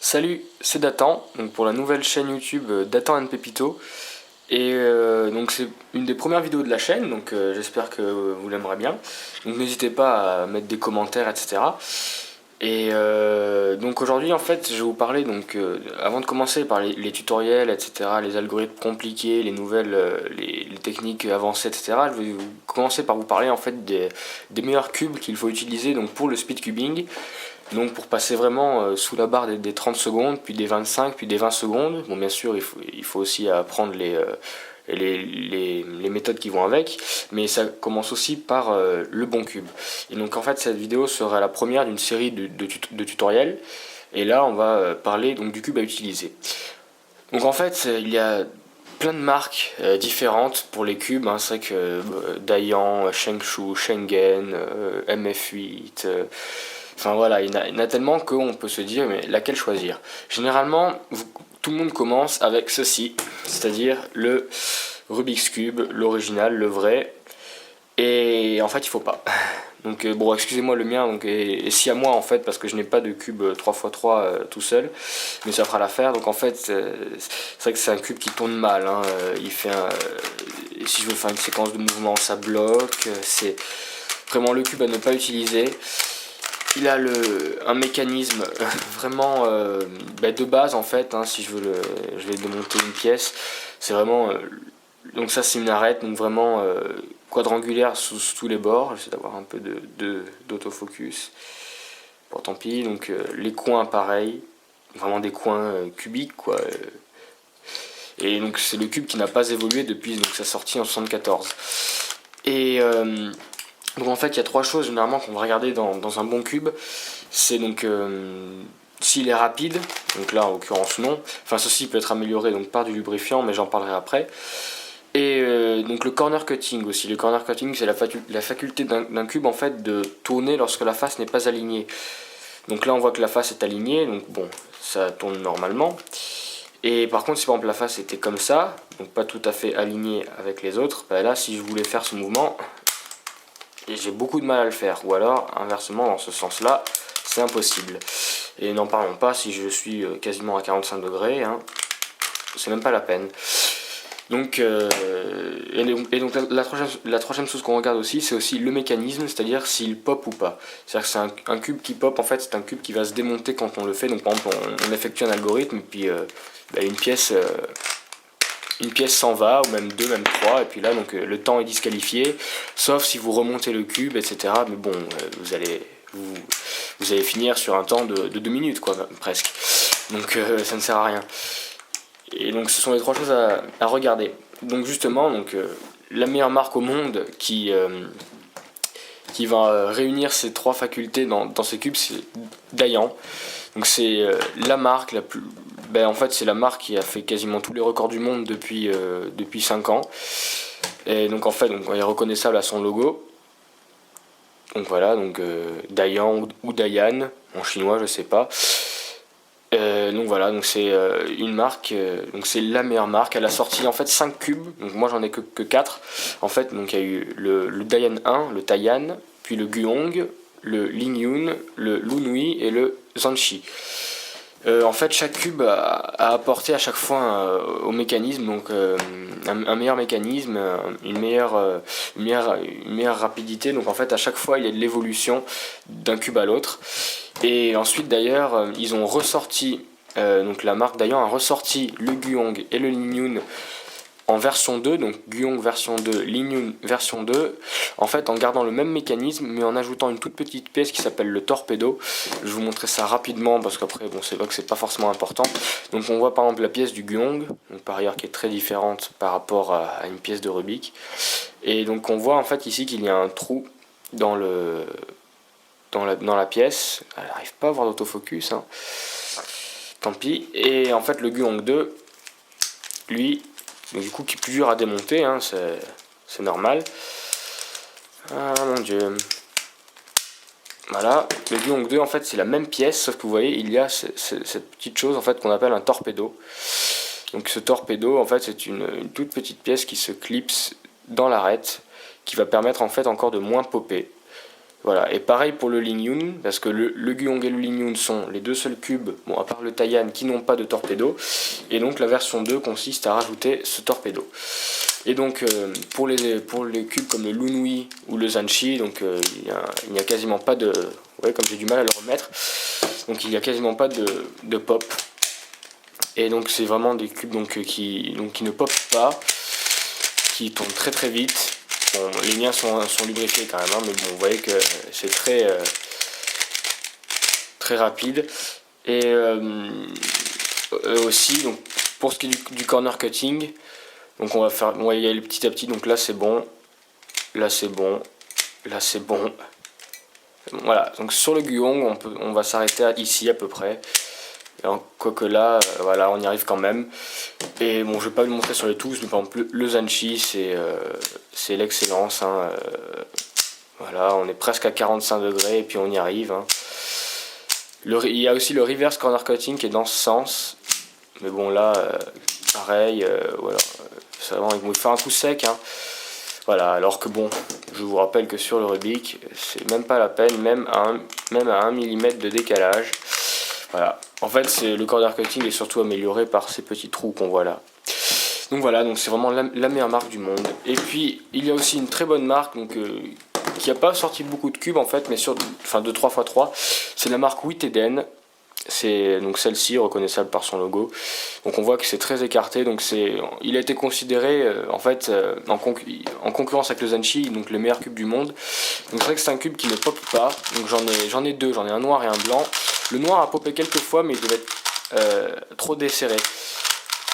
Salut, c'est Dathan, donc pour la nouvelle chaîne YouTube Dathan and Pepito. Et donc c'est une des premières vidéos de la chaîne, donc j'espère que vous l'aimerez bien. Donc n'hésitez pas à mettre des commentaires, etc. Et donc aujourd'hui en fait je vais vous parler, donc avant de commencer par les tutoriels, etc., les algorithmes compliqués, les nouvelles, les techniques avancées, etc., je vais commencer par vous parler en fait des meilleurs cubes qu'il faut utiliser donc pour le speed cubing. Donc pour passer vraiment sous la barre des 30 secondes, puis des 25, puis des 20 secondes. Bon, bien sûr, il faut aussi apprendre les méthodes qui vont avec, mais ça commence aussi par le bon cube. Et donc en fait, cette vidéo sera la première d'une série de tutoriels. Et là, on va parler donc du cube à utiliser. Donc en fait, il y a plein de marques différentes pour les cubes, hein. C'est vrai que Dayan, Shengshu, Schengen, MF8, enfin voilà, il y en a tellement qu'on peut se dire mais laquelle choisir. Généralement, tout le monde commence avec ceci, c'est-à-dire le Rubik's Cube, l'original, le vrai, et en fait il faut pas. Donc bon, excusez-moi le mien, donc, et si à moi en fait, parce que je n'ai pas de cube 3x3 tout seul, mais ça fera l'affaire. Donc en fait, c'est vrai que c'est un cube qui tourne mal, hein. Il fait si je veux faire une séquence de mouvement, ça bloque. C'est vraiment le cube à ne pas utiliser. Il a un mécanisme vraiment de base en fait, hein. Si je vais démonter une pièce, c'est vraiment donc ça c'est une arête, donc vraiment quadrangulaire sous tous les bords. J'essaie d'avoir un peu d'autofocus. Bon, tant pis. Donc les coins pareil, vraiment des coins cubiques quoi. Et donc c'est le cube qui n'a pas évolué depuis donc sa sortie en 74. Et donc en fait il y a trois choses généralement qu'on va regarder dans un bon cube. C'est donc s'il est rapide, donc là en l'occurrence non. Enfin ceci peut être amélioré donc par du lubrifiant, mais j'en parlerai après. Et donc le corner cutting aussi. Le corner cutting c'est la faculté d'un cube en fait de tourner lorsque la face n'est pas alignée. Donc là on voit que la face est alignée, donc bon ça tourne normalement. Et par contre si par exemple la face était comme ça, donc pas tout à fait alignée avec les autres, bah là si je voulais faire ce mouvement, j'ai beaucoup de mal à le faire. Ou alors inversement dans ce sens là, c'est impossible. Et n'en parlons pas si je suis quasiment à 45 degrés, hein, c'est même pas la peine. Donc, et donc la troisième chose qu'on regarde aussi, c'est aussi le mécanisme, c'est-à-dire s'il pop ou pas. C'est-à-dire que c'est un cube qui pop, en fait, c'est un cube qui va se démonter quand on le fait. Donc, par exemple, on effectue un algorithme, et puis une pièce s'en va, ou même deux, même trois, et puis là, donc le temps est disqualifié, sauf si vous remontez le cube, etc. Mais bon, vous allez finir sur un temps de 2 minutes, quoi, presque. Donc, ça ne sert à rien. Et donc ce sont les trois choses à regarder. Donc justement, donc, la meilleure marque au monde qui va réunir ces trois facultés dans ces cubes, c'est Dayan. Donc c'est la marque la plus... en fait c'est la marque qui a fait quasiment tous les records du monde depuis 5 ans. Et donc en fait donc, elle est reconnaissable à son logo. Donc voilà, donc Dayan ou Dayan, en chinois je sais pas. Donc voilà, donc c'est une marque, donc c'est la meilleure marque. Elle a sorti en fait 5 cubes, donc moi j'en ai que 4. En fait, donc il y a eu le Dayan 1, le Taiyan, puis le Guong, le Lingyun, le Lunui et le Zanshi. En fait, chaque cube a apporté à chaque fois au mécanisme donc un meilleur mécanisme, une meilleure rapidité. Donc en fait, à chaque fois, il y a de l'évolution d'un cube à l'autre. Et ensuite, d'ailleurs, ils ont ressorti, donc la marque d'ailleurs a ressorti le Guong et le Lingyun en version 2, donc Guong version 2, Lingyun version 2, en fait en gardant le même mécanisme mais en ajoutant une toute petite pièce qui s'appelle le torpedo. Je vais vous montrer ça rapidement parce qu'après bon c'est vrai que c'est pas forcément important. Donc on voit par exemple la pièce du Guong, donc par ailleurs qui est très différente par rapport à une pièce de Rubik. Et donc on voit en fait ici qu'il y a un trou dans la pièce. Elle n'arrive pas à avoir d'autofocus, hein. Tant pis. Et en fait le Guong 2, lui, donc du coup qui est plus dur à démonter, hein, c'est normal. Ah mon dieu. Voilà, le Guong 2 en fait c'est la même pièce, sauf que vous voyez il y a cette petite chose en fait qu'on appelle un torpedo. Donc ce torpedo en fait c'est une toute petite pièce qui se clipse dans l'arête, qui va permettre en fait encore de moins popper. Voilà, et pareil pour le Lingyun, parce que le Guyong et le Lingyun sont les deux seuls cubes, bon à part le Taiyan, qui n'ont pas de torpedo, et donc la version 2 consiste à rajouter ce torpedo. Et donc pour les cubes comme le Lunui ou le Zanshi, donc il n'y a quasiment pas de... Ouais, comme j'ai du mal à le remettre, donc il n'y a quasiment pas de pop. Et donc c'est vraiment des cubes qui ne popent pas, qui tournent très très vite. Bon, les miens sont lubrifiés quand même, hein, mais bon, vous voyez que c'est très rapide. Et aussi, donc, pour ce qui est du corner cutting, donc on va y aller petit à petit. Donc là c'est bon, là c'est bon, là c'est bon. Voilà, donc sur le Guyong, on va s'arrêter ici à peu près. Quoique là, voilà, on y arrive quand même. Et bon, je vais pas vous le montrer sur les tous, mais par exemple, le Zanshi, c'est l'excellence. Hein, voilà, on est presque à 45 degrés et puis on y arrive. Hein. Il y a aussi le reverse corner cutting qui est dans ce sens. Mais bon, là, pareil, voilà, c'est vraiment, il faut faire un coup sec. Hein. Voilà, alors que bon, je vous rappelle que sur le Rubik, c'est même pas la peine, même à 1 mm de décalage. Voilà, en fait le corner cutting est surtout amélioré par ces petits trous qu'on voit là. Donc voilà, donc c'est vraiment la meilleure marque du monde. Et puis il y a aussi une très bonne marque qui n'a pas sorti beaucoup de cubes en fait, mais de 3x3, c'est la marque Witeden. C'est donc celle-ci, reconnaissable par son logo. Donc on voit que c'est très écarté. Donc il a été considéré en concurrence avec le Zanshi, donc le meilleur cube du monde. Donc c'est vrai que c'est un cube qui ne pop pas. Donc j'en ai deux, j'en ai un noir et un blanc. Le noir a popé quelques fois, mais il devait être trop desserré.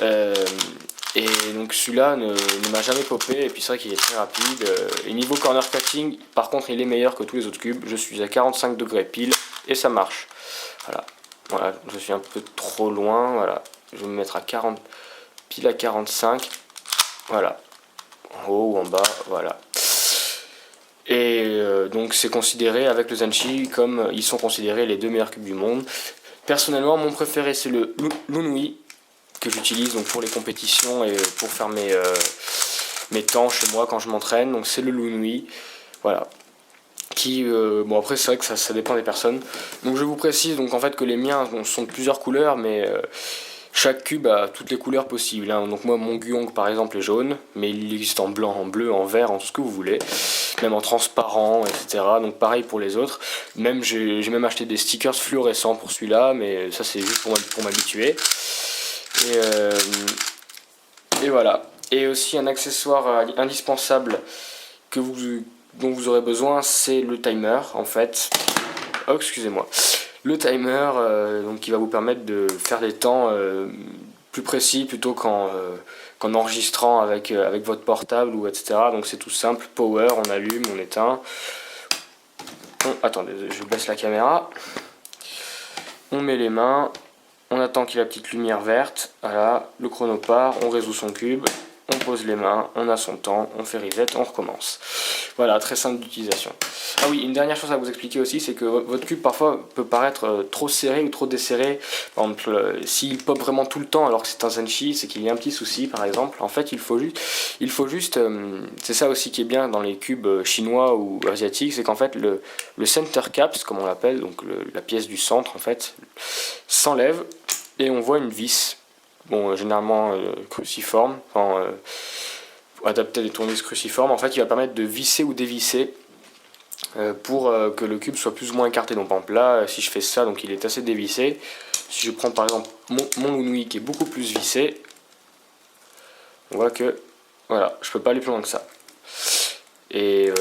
Et donc celui-là ne m'a jamais popé, et puis c'est vrai qu'il est très rapide. Et niveau corner cutting, par contre, il est meilleur que tous les autres cubes. Je suis à 45 degrés pile, et ça marche. Voilà, je suis un peu trop loin, voilà. Je vais me mettre à 40, pile à 45. Voilà, en haut ou en bas, voilà. Et donc c'est considéré avec le Zanshi comme ils sont considérés les deux meilleurs cubes du monde. Personnellement, mon préféré c'est le Lunui que j'utilise donc pour les compétitions et pour faire mes temps chez moi quand je m'entraîne. Donc c'est le Lunui, voilà. Bon après c'est vrai que ça dépend des personnes. Donc je vous précise donc en fait que les miens sont de plusieurs couleurs, mais chaque cube a toutes les couleurs possibles. Hein. Donc moi mon Guyong par exemple est jaune, mais il existe en blanc, en bleu, en vert, en tout ce que vous voulez, même en transparent, etc. Donc pareil pour les autres. Même j'ai même acheté des stickers fluorescents pour celui-là, mais ça c'est juste pour m'habituer. Et voilà. Et aussi un accessoire indispensable dont vous aurez besoin, c'est le timer en fait. Oh, excusez-moi. Le timer donc, qui va vous permettre de faire des temps plus précis plutôt qu'en enregistrant avec votre portable ou etc. Donc c'est tout simple, power, on allume, on éteint. Attendez, je baisse la caméra. On met les mains, on attend qu'il y ait la petite lumière verte, voilà, le chrono part, on résout son cube, on pose les mains, on a son temps, on fait reset, on recommence. Voilà, très simple d'utilisation. Ah oui, une dernière chose à vous expliquer aussi, c'est que votre cube parfois peut paraître trop serré ou trop desserré. Par exemple, s'il pop vraiment tout le temps alors que c'est un Zanshi, c'est qu'il y a un petit souci par exemple. En fait, il faut juste c'est ça aussi qui est bien dans les cubes chinois ou asiatiques, c'est qu'en fait le center caps, comme on l'appelle, donc la pièce du centre en fait, s'enlève et on voit une vis. Bon, généralement cruciforme, adapté à des tournevis cruciformes, en fait, qui va permettre de visser ou dévisser pour que le cube soit plus ou moins écarté. Donc, par exemple, là, si je fais ça, donc il est assez dévissé. Si je prends par exemple mon Lunui qui est beaucoup plus vissé, on voit que voilà, je peux pas aller plus loin que ça. Et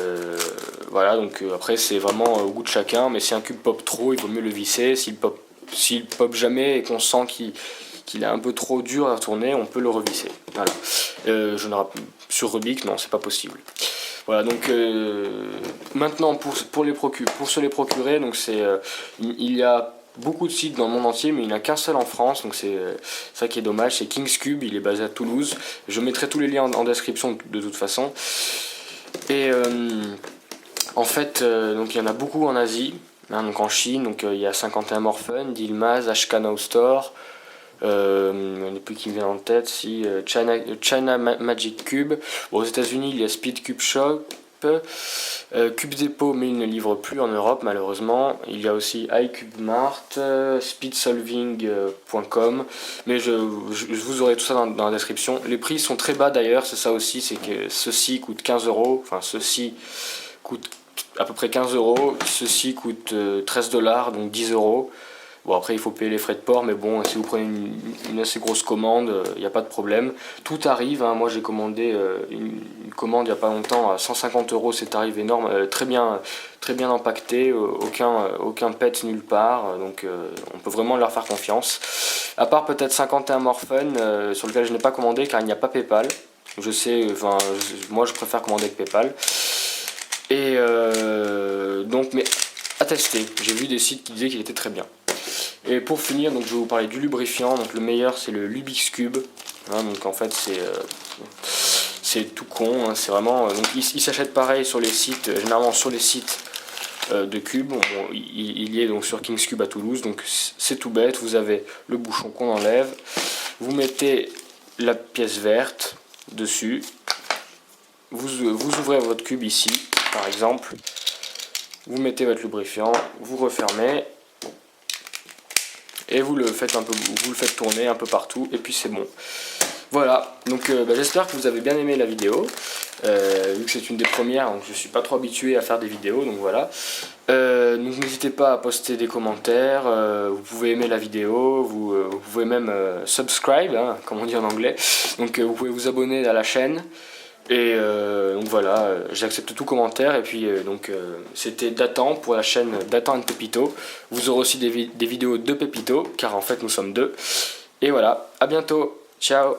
voilà, donc après, c'est vraiment au goût de chacun, mais si un cube pop trop, il vaut mieux le visser. S'il pop jamais et qu'on sent qu'il est un peu trop dur à tourner, on peut le revisser. Voilà. Sur Rubik, non, c'est pas possible. Voilà, donc maintenant pour se les procurer, donc il y a beaucoup de sites dans le monde entier, mais il n'y en a qu'un seul en France, donc c'est ça qui est dommage. C'est King's Cube, il est basé à Toulouse. Je mettrai tous les liens en description de toute façon. Et en fait, donc il y en a beaucoup en Asie. Hein, donc en Chine, donc il y a 51 Morphin, Dilmaz, HK Now Store, il n'y en a plus qui me vient en tête, China Magic Cube. Bon, aux États-Unis, il y a Speed Cube Shop, Cube Depot, mais il ne livre plus en Europe malheureusement. Il y a aussi iCubeMart, speedsolving.com, mais je vous aurai tout ça dans la description. Les prix sont très bas d'ailleurs, c'est ça aussi, c'est que ceci coûte 15 €, enfin ceci coûte à peu près 15 €, ceci coûte 13 $, donc 10 €. Bon, après il faut payer les frais de port, mais bon, si vous prenez une assez grosse commande, il n'y a pas de problème. Tout arrive, hein. Moi j'ai commandé une commande il n'y a pas longtemps à 150 €, c'est tarif énorme, très bien empaqueté, aucun pet nulle part, donc on peut vraiment leur faire confiance. À part peut-être 51 Morphin, sur lequel je n'ai pas commandé car il n'y a pas PayPal. Je sais, enfin, moi je préfère commander avec PayPal. Et donc, mais à tester, j'ai vu des sites qui disaient qu'il était très bien. Et pour finir, donc je vais vous parler du lubrifiant. Donc le meilleur c'est le Lubix Cube. Hein, donc en fait c'est tout con. Hein, c'est vraiment. Donc il s'achète pareil sur les sites, généralement sur les sites de cubes. Bon, il y est donc sur Kings Cube à Toulouse. Donc c'est tout bête. Vous avez le bouchon qu'on enlève. Vous mettez la pièce verte dessus. Vous ouvrez votre cube ici, par exemple. Vous mettez votre lubrifiant. Vous refermez. Et vous le faites tourner un peu partout et puis c'est bon. Voilà, donc j'espère que vous avez bien aimé la vidéo, vu que c'est une des premières, donc je suis pas trop habitué à faire des vidéos, donc voilà. Donc n'hésitez pas à poster des commentaires, vous pouvez aimer la vidéo, vous pouvez même subscribe, hein, comme on dit en anglais, donc vous pouvez vous abonner à la chaîne. Et donc voilà, j'accepte tout commentaire. Et puis c'était Dathan pour la chaîne Dathan & Pepito. Vous aurez aussi des vidéos de Pepito, car en fait nous sommes deux. Et voilà, à bientôt, ciao.